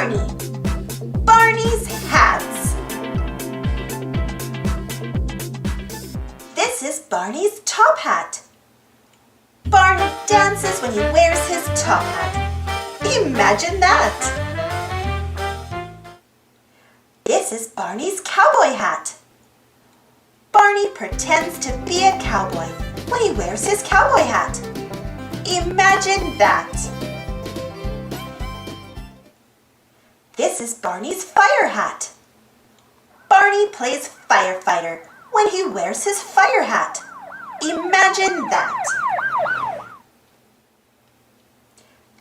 Barney. Barney's Hats. This is Barney's top hat. Barney dances when he wears his top hat. Imagine that! This is Barney's cowboy hat. Barney pretends to be a cowboy when he wears his cowboy hat. Imagine that! This is Barney's fire hat. Barney plays firefighter when he wears his fire hat. Imagine that!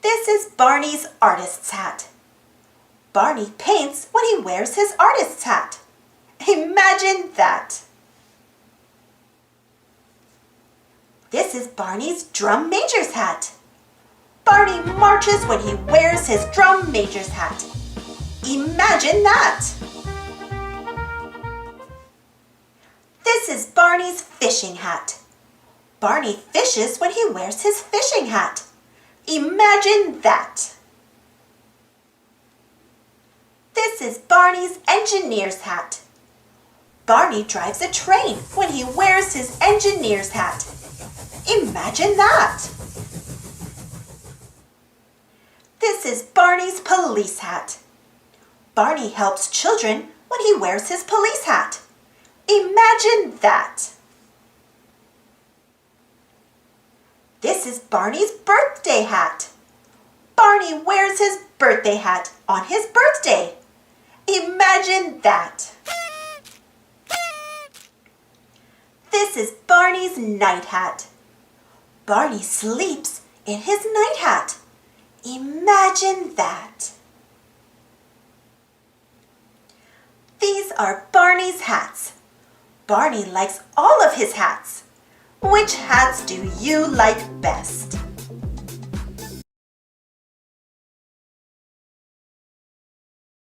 This is Barney's artist's hat. Barney paints when he wears his artist's hat. Imagine that! This is Barney's drum major's hat. Barney marches when he wears his drum major's hat. Imagine that! This is Barney's fishing hat. Barney fishes when he wears his fishing hat. Imagine that! This is Barney's engineer's hat. Barney drives a train when he wears his engineer's hat. Imagine that! This is Barney's police hat. Barney helps children when he wears his police hat. Imagine that! This is Barney's birthday hat. Barney wears his birthday hat on his birthday. Imagine that! This is Barney's night hat. Barney sleeps in his night hat. Imagine that! These are Barney's hats. Barney likes all of his hats. Which hats do you like best?